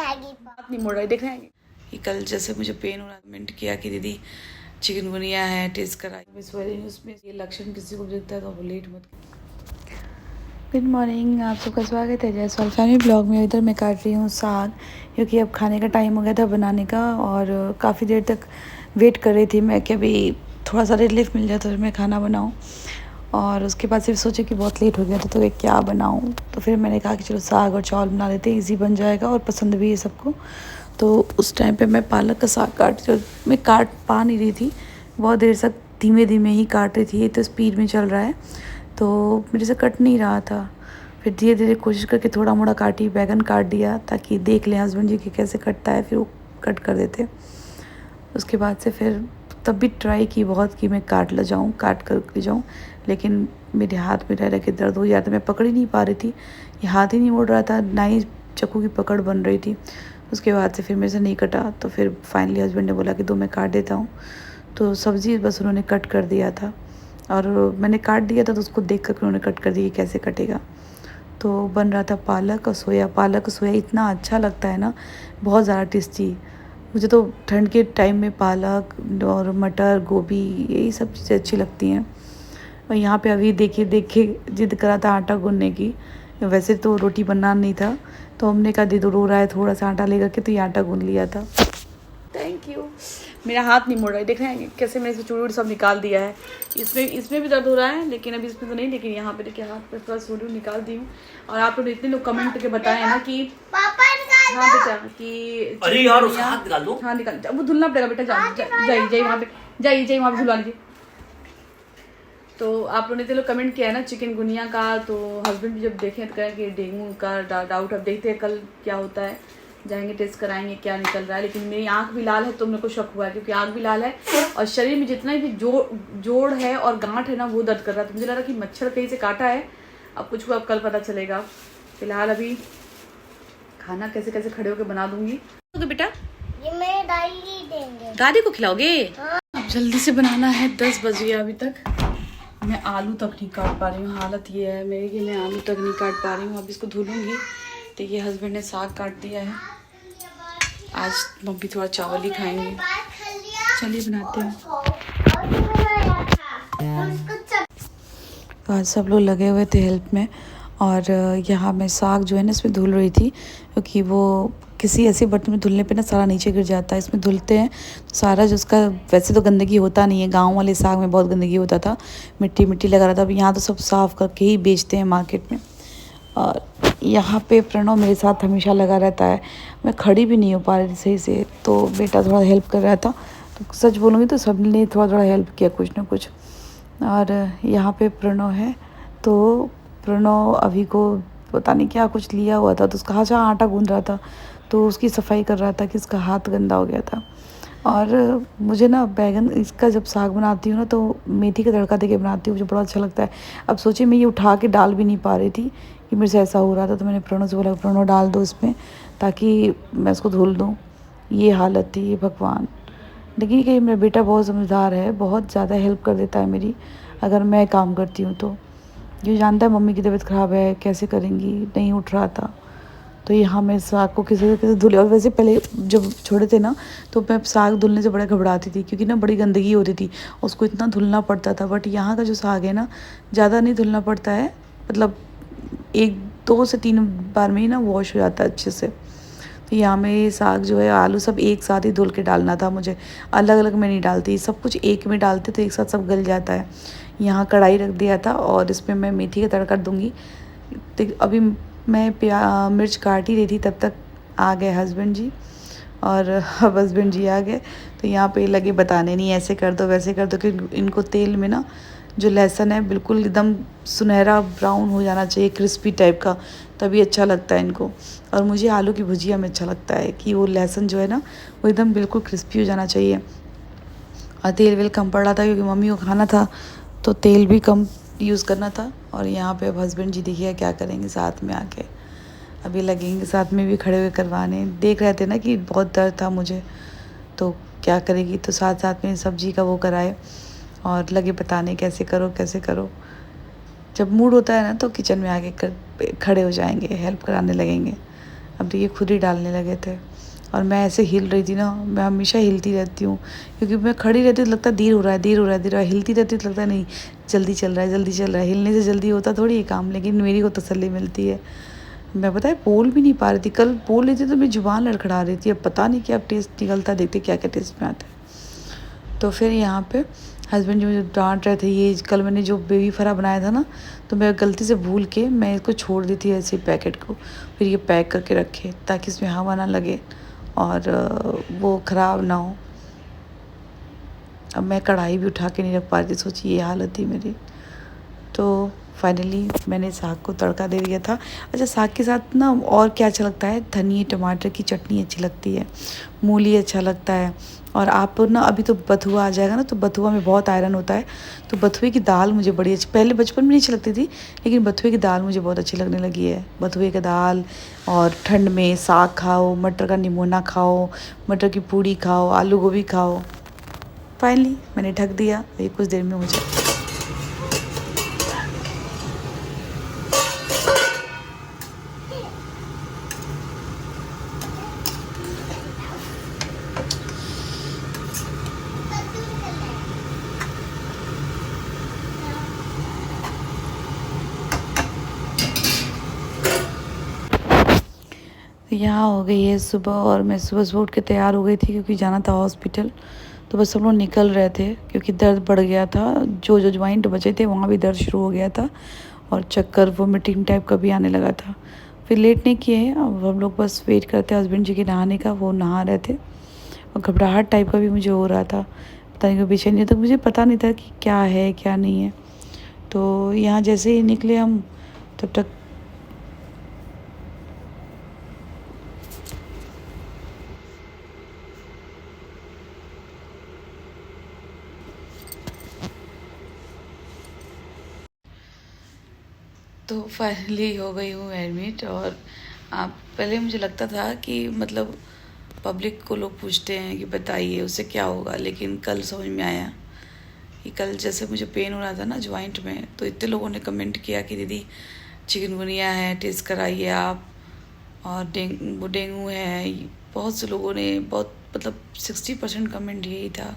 हाथ नहीं मोड़ रहा है, देख रहे हैं कि कल जैसे मुझे पेन हो रहा कमेंट किया कि दीदी चिकनगुनिया है, टेस्ट करा। उसमें ये लक्षण किसी को दिखता है तो वो लेट मत। गुड मॉर्निंग, आप सबका स्वागत है जयसवाल फैमिली ब्लॉग में। इधर मैं काट रही हूँ साग, क्योंकि अब खाने का टाइम हो गया था बनाने का और काफ़ी देर तक वेट कर रही थी मैं कि अभी थोड़ा सा रिलीफ मिल जाए तो मैं खाना बनाऊँ। और उसके बाद फिर सोचे कि बहुत लेट हो गया था तो मैं क्या बनाऊँ, तो फिर मैंने कहा कि चलो साग और चावल बना लेते हैं, ईजी बन जाएगा और पसंद भी है सबको। तो उस टाइम पे मैं पालक का साग मैं काट पा नहीं रही थी, बहुत देर तक धीमे धीमे ही काट रही थी, ये तो स्पीड में चल रहा है तो मेरे से कट नहीं रहा था। फिर धीरे धीरे कोशिश करके थोड़ा मोड़ा काटी, बैगन काट दिया ताकि देख लें हस्बैंड जी कि कैसे कटता है, फिर वो कट कर देते। उसके बाद से फिर तब भी ट्राई की बहुत कि मैं काट कर जाऊँ, लेकिन मेरे हाथ में रह रह के दर्द हो जाता, मैं पकड़ ही नहीं पा रही थी, ये हाथ ही नहीं मुड़ रहा था, ना ही चाकू की पकड़ बन रही थी। उसके बाद से फिर मेरे से नहीं कटा, तो फिर फाइनली हस्बैंड ने बोला कि दो मैं काट देता हूँ। तो सब्ज़ी बस उन्होंने कट कर दिया था और मैंने काट दिया था तो उसको देख कर उन्होंने कट कर दिया कैसे कटेगा। तो बन रहा था पालक और सोया इतना अच्छा लगता है ना, बहुत ज़्यादा टेस्टी। मुझे तो ठंड के टाइम में पालक और मटर गोभी यही सब चीज़ें अच्छी लगती हैं। और यहाँ पे अभी देखिए जिद करा था आटा गूँधने की, वैसे तो रोटी बनना नहीं था तो हमने कहा दीदी रो रहा है थोड़ा सा आटा लेकर के, तो ये आटा गूँध लिया था। Thank you. मेरा हाथ नहीं मुड़ रहा है, देख रहे हैं कैसे मैंने इसमें चूड़ी सब निकाल दिया है। इसमें भी दर्द हो रहा है, लेकिन अभी इसमें तो नहीं, लेकिन यहाँ पे देखिए हाथ पे थोड़ा चूड़ी निकाल दी हूँ। और आप लोग इतने लोग कमेंट करके बताए हैं ना कि हाँ बेटा कि अरे यार उसका हाथ निकाल दो। हाँ निकाल, वो धुलना पड़ेगा बेटा, जाइए वहाँ पे, जाइए वहाँ पे धुला लीजिए। तो आप लोगों ने इतने लोग कमेंट किया है ना चिकनगुनिया का, तो हस्बैंड भी जब देखें तो कहें कि डेंगू का डाउट। अब देखते हैं कल क्या होता है, जाएंगे टेस्ट कराएंगे क्या निकल रहा है। लेकिन मेरी आंख भी लाल है तो मेरे को शक हुआ है, क्योंकि आंख भी लाल है और शरीर में जितना भी जोड़ है और गांठ है ना वो दर्द कर रहा है। तो मुझे लग रहा कि मच्छर कहीं से काटा है, अब कुछ अब कल पता चलेगा। फिलहाल अभी खाना कैसे कैसे खड़े होकर बना दूंगी। तो बेटा ये मेरे दादी देंगे, दादी को खिलाओगे? हाँ। अब जल्दी से बनाना है, 10 बज गया अभी तक मैं आलू तक नहीं काट पा रही हूँ। हालत ये है मेरी कि मैं आलू तक नहीं काट पा रही हूँ। अब इसको धुलूंगी। तो ये हस्बैंड ने साग काट दिया है, आज मम्मी थोड़ा चावल ही खाएंगे। चलिए बनाते हैं। तो आज सब लोग लगे हुए थे हेल्प में, और यहाँ मैं साग जो है ना इसमें धुल रही थी, क्योंकि वो किसी ऐसे बर्तन में धुलने पे ना सारा नीचे गिर जाता है। इसमें धुलते हैं तो सारा जो उसका, वैसे तो गंदगी होता नहीं है, गांव वाले साग में बहुत गंदगी होता था, मिट्टी मिट्टी लगा रहा था। अब यहाँ तो सब साफ़ करके ही बेचते हैं मार्केट में। और यहाँ पे प्रणव मेरे साथ हमेशा लगा रहता है, मैं खड़ी भी नहीं हो पा रही थी सही से, तो बेटा थोड़ा हेल्प कर रहा था। तो सच बोलूँगी तो सब ने थोड़ा थोड़ा हेल्प किया कुछ ना कुछ। और यहाँ पे प्रणव है, तो प्रणव अभी को पता नहीं क्या कुछ लिया हुआ था, तो उसका हाथ आटा गूंद रहा था, तो उसकी सफाई कर रहा था कि इसका हाथ गंदा हो गया था। और मुझे ना बैगन इसका जब साग बनाती हूँ ना तो मेथी का तड़का देके बनाती हूँ, मुझे बड़ा अच्छा लगता है। अब सोचिए मैं ये उठा के डाल भी नहीं पा रही थी कि मेरे से ऐसा हो रहा था, तो मैंने प्रणव से बोला प्रणव डाल दो इसमें ताकि मैं इसको धुल दूँ। ये हालत थी, ये भगवान। लेकिन कि मेरा बेटा बहुत समझदार है, बहुत ज़्यादा हेल्प कर देता है मेरी अगर मैं काम करती हूँ तो। ये जानता है मम्मी की तबीयत ख़राब है, कैसे करेंगी, नहीं उठ रहा था, तो यहाँ मैं साग को किसी तरीके से धुले। और वैसे पहले जब छोड़े थे ना तो मैं साग धुलने से बड़ा घबराती थी, क्योंकि ना बड़ी गंदगी होती थी, उसको इतना धुलना पड़ता था। बट यहाँ का जो साग है ना ज़्यादा नहीं धुलना पड़ता है, मतलब 1-2 से 3 बार में ही ना वॉश हो जाता है अच्छे से। तो यहाँ में ये साग जो है आलू सब एक साथ ही धुल के डालना था मुझे, अलग अलग मैं नहीं डालती, सब कुछ एक में डालते तो एक साथ सब गल जाता है। यहाँ कढ़ाई रख दिया था और इसमें मैं मेथी का तड़का दूँगी। तो अभी मैं मिर्च काट ही रही थी, तब तक आ गए हस्बैंड जी, और अब हस्बैंड जी आ गए तो यहाँ पे लगे बताने, नहीं ऐसे कर दो वैसे कर दो, कि इनको तेल में ना जो लहसुन है बिल्कुल एकदम सुनहरा ब्राउन हो जाना चाहिए, क्रिस्पी टाइप का, तभी अच्छा लगता है इनको। और मुझे आलू की भुजिया में अच्छा लगता है कि वो लहसुन जो है ना वो एकदम बिल्कुल क्रिस्पी हो जाना चाहिए। और तेल वेल कम पड़ रहा था क्योंकि मम्मी को खाना था, तो तेल भी कम यूज़ करना था। और यहाँ पे अब हस्बैंड जी देखिए क्या करेंगे, साथ में आके अभी लगेंगे साथ में भी खड़े हुए करवाने। देख रहे थे ना कि बहुत दर्द था मुझे, तो क्या करेगी, तो साथ साथ में सब्जी का वो कराए और लगे बताने कैसे करो कैसे करो। जब मूड होता है ना तो किचन में आके खड़े हो जाएंगे, हेल्प कराने लगेंगे। अब देखिए खुद ही डालने लगे थे। और मैं ऐसे हिल रही थी ना, मैं हमेशा हिलती रहती हूँ क्योंकि मैं खड़ी रहती हूँ तो लगता है देर हो रहा है, देर हो रहा है, देर हो रहा है। हिलती रहती हूँ तो लगता है नहीं जल्दी चल रहा है, जल्दी चल रहा है। हिलने से जल्दी होता थोड़ी ये काम, लेकिन मेरी को तसल्ली मिलती है। मैं पता है बोल भी नहीं पा रही थी, कल बोल रही थी तो मेरी जुबान लड़खड़ा रही थी। अब पता नहीं क्या टेस्ट निकलता, देखते क्या क्या टेस्ट में आता है। तो फिर यहाँ पे हस्बैंड जो मुझे डांट रहे थे, ये कल मैंने जो बेबी फरा बनाया था ना, तो मैं गलती से भूल के मैं इसको छोड़ दी थी ऐसे पैकेट को। फिर ये पैक करके रखे ताकि इसमें हवा ना लगे और वो ख़राब ना हो। अब मैं कढ़ाई भी उठा के नहीं रख पा रही थी, सोचिए ये हालत थी मेरी। तो फाइनली मैंने साग को तड़का दे दिया था। अच्छा, साग के साथ ना और क्या अच्छा लगता है, धनिया टमाटर की चटनी अच्छी लगती है, मूली अच्छा लगता है। और आप ना अभी तो बथुआ आ जाएगा ना, तो बथुआ में बहुत आयरन होता है। तो बथुए की दाल मुझे बड़ी अच्छी, पहले बचपन में नहीं अच्छी लगती थी, लेकिन बथुए की दाल मुझे बहुत अच्छी लगने लगी है। बथुए की दाल, और ठंड में साग खाओ, मटर का निमोना खाओ, मटर की पूड़ी खाओ, आलू गोभी खाओ। फाइनली मैंने ढक दिया, ये कुछ देर में हो जाए। यहाँ हो गई है सुबह, और मैं सुबह सुबह उठ के तैयार हो गई थी क्योंकि जाना था हॉस्पिटल। तो बस सब लोग निकल रहे थे क्योंकि दर्द बढ़ गया था, जो जो ज्वाइंट बचे थे वहाँ भी दर्द शुरू हो गया था, और चक्कर वोमिटिंग टाइप का भी आने लगा था। फिर लेट नहीं किए, अब हम लोग बस वेट करते हस्बैंड जी के नहाने का। वो नहा रहे थे और घबराहट टाइप का भी मुझे हो रहा था, पता नहीं क्यों बेचैनी। तक मुझे पता नहीं था कि क्या है क्या नहीं है। तो यहाँ जैसे ही निकले हम, तब तक तो फाइनली हो गई हूँ एडमिट। और पहले मुझे लगता था कि मतलब पब्लिक को लोग पूछते हैं कि बताइए उससे क्या होगा, लेकिन कल समझ में आया कि कल जैसे मुझे पेन हो रहा था ना जॉइंट में, तो इतने लोगों ने कमेंट किया कि दीदी चिकनगुनिया है, टेस्ट कराइए आप, और डेंगू है। बहुत से लोगों ने, बहुत मतलब 60% कमेंट यही था।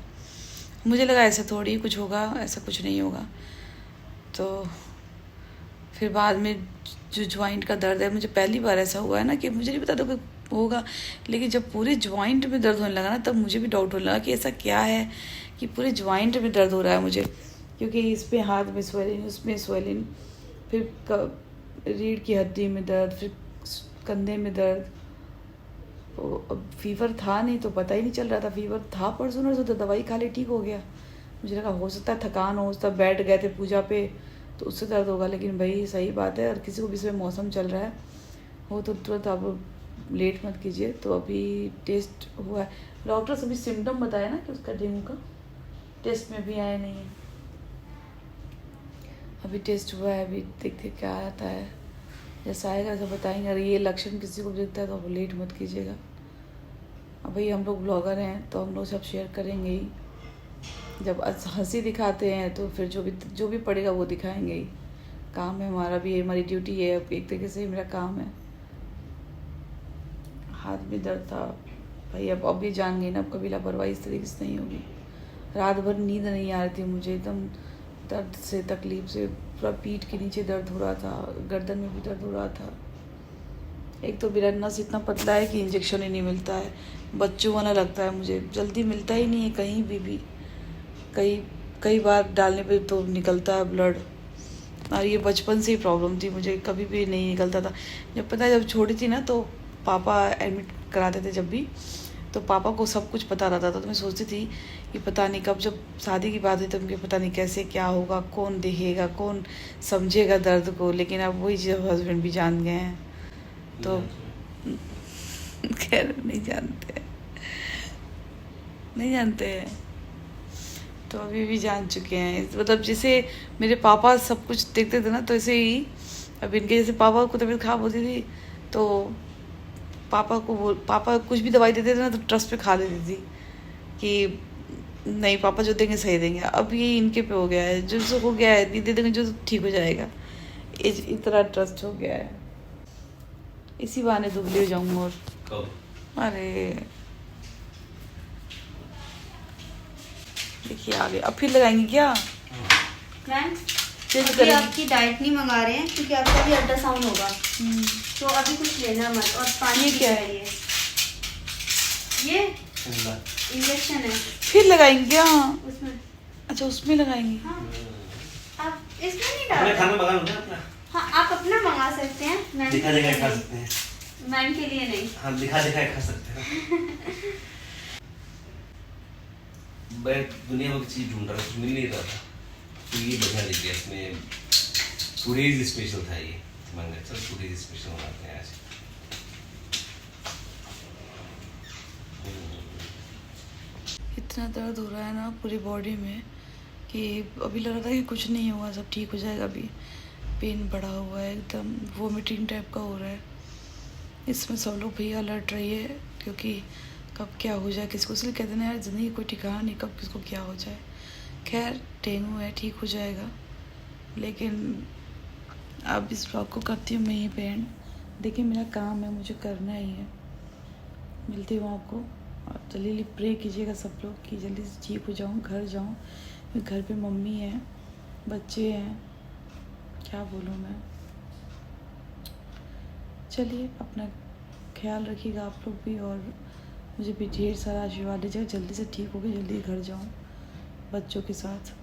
मुझे लगा ऐसा थोड़ी कुछ होगा, ऐसा कुछ नहीं होगा। तो फिर बाद में जो ज्वाइंट का दर्द है, मुझे पहली बार ऐसा हुआ है ना कि मुझे नहीं पता था कि होगा, लेकिन जब पूरे ज्वाइंट में दर्द होने लगा ना, तब मुझे भी डाउट होने लगा कि ऐसा क्या है कि पूरे ज्वाइंट में दर्द हो रहा है मुझे। क्योंकि इस पे हाथ में स्वेलिंग, उसमें स्वेलिंग, फिर रीढ़ की हड्डी में दर्द, फिर कंधे में दर्द। तो अब फीवर था नहीं तो पता ही नहीं चल रहा था। फीवर था परसों नरसों, तो दवाई खा ली ठीक हो गया। मुझे लगा हो सकता है थकान हो, तब बैठ गए थे पूजा पे तो उससे दर्द होगा, लेकिन भाई सही बात है, और किसी को भी इसमें मौसम चल रहा है वो तो तुरंत आप लेट मत कीजिए। तो अभी टेस्ट हुआ है, डॉक्टर सभी सिम्टम बताया ना कि उसका डेंगू का, टेस्ट में भी आया नहीं है। अभी टेस्ट हुआ है, अभी देखते क्या आता है, जैसा आएगा ऐसा बताएंगे। अगर ये लक्षण किसी को भी दिखता है तो आप लेट मत कीजिएगा। अब भाई हम लोग ब्लॉगर हैं तो हम लोग सब शेयर करेंगे ही। जब हंसी दिखाते हैं तो फिर जो भी पड़ेगा वो दिखाएंगे ही। काम है हमारा भी, हमारी ड्यूटी है, एक तरीके से मेरा काम है। हाथ में दर्द था भाई, अब भी जान गई ना, अब कभी लापरवाही इस तरीके से नहीं होगी। रात भर नींद नहीं आ रही थी मुझे, एकदम दर्द से, तकलीफ से, पूरा पीठ के नीचे दर्द हो रहा था, गर्दन में भी दर्द हो रहा था। एक तो मेरा नस इतना पतला है कि इंजेक्शन ही नहीं मिलता है, बच्चों वाला लगता है मुझे, जल्दी मिलता ही नहीं है कहीं भी। कई बार डालने पे तो निकलता है ब्लड, और ये बचपन से ही प्रॉब्लम थी मुझे, कभी भी नहीं निकलता था। जब छोटी थी ना तो पापा एडमिट कराते थे जब भी, तो पापा को सब कुछ पता रहता था। तो मैं सोचती थी कि पता नहीं कब जब शादी की बात हुई तो मुझे पता नहीं कैसे क्या होगा, कौन देखेगा, कौन समझेगा दर्द को। लेकिन अब वही चीज़ हस्बैंड भी जान गए हैं, तो खैर नहीं जानते हैं तो अभी भी जान चुके हैं। मतलब जैसे मेरे पापा सब कुछ देखते थे ना, तो ऐसे ही अब इनके जैसे पापा को तबीयत खराब होती थी तो पापा कुछ भी दवाई देते थे ना तो ट्रस्ट पे खा लेती थी कि नहीं पापा जो देंगे सही देंगे। अब ये इनके पे हो गया है, जो हो गया है नहीं दे देंगे जो ठीक हो जाएगा, इस तरह ट्रस्ट हो गया है। इसी बहाने दुबली हो जाऊंगा। और कब? अरे देखिए आ गए। अब फिर लगाएंगे क्या? मैम चेंज अभी करेंगे। आपकी डाइट नहीं मंगा रहे हैं क्योंकि आपका भी अल्ट्रासाउंड होगा, हम्म, तो अभी कुछ लेना मत। और पानी ये क्या पीना है? ये ठंडा। इंजेक्शन है फिर लगाएंगे क्या? उसमें। अच्छा उसमें लगाएंगे। हाँ आप इसमें नहीं अपने डाल। खाना मंगा लो ना अपना। हाँ आप अपना मंगा सकते हैं, मैम दिखा के लिए दिखा खा नहीं। सकते हैं। मैम के लिए नहीं। हाँ दिखा दिखा खा सकते हैं। मैं दुनिया भर की चीज ढूंढ रहा था, कुछ मिल नहीं रहा था, तो ये बढ़िया दिख गया। इसमें टुडेज स्पेशल था ये। मैंने चल टुडेज स्पेशल बनाते हैं आज। इतना दर्द हो रहा है ना पूरी बॉडी में कि अभी लग रहा था कि कुछ नहीं हुआ, सब ठीक हो जाएगा। अभी पेन बढ़ा हुआ है, एकदम वोमिटिंग टाइप का हो रहा है। इसमें सब लोग भैया अलर्ट रहिए, क्योंकि कब क्या हो जाए किसको। इसलिए कहते हैं यार ज़िंदगी कोई ठिकाना नहीं, कब किसको क्या हो जाए। खैर डेंगू है, ठीक हो जाएगा। लेकिन अब इस ब्लॉग को करती हूँ मैं यहीं पे एंड। देखिए मेरा काम है, मुझे करना ही है। मिलती हूँ आपको, और जल्दी प्रे कीजिएगा सब लोग कि जल्दी से ठीक हो जाऊँ, घर जाऊँ। घर पे मम्मी है, बच्चे हैं, क्या बोलूँ मैं। चलिए अपना ख्याल रखिएगा आप लोग भी, और मुझे भी ढेर सारा आशीर्वाद दीजिएगा। जल्दी से ठीक हो गई, जल्दी घर जाऊँ बच्चों के साथ।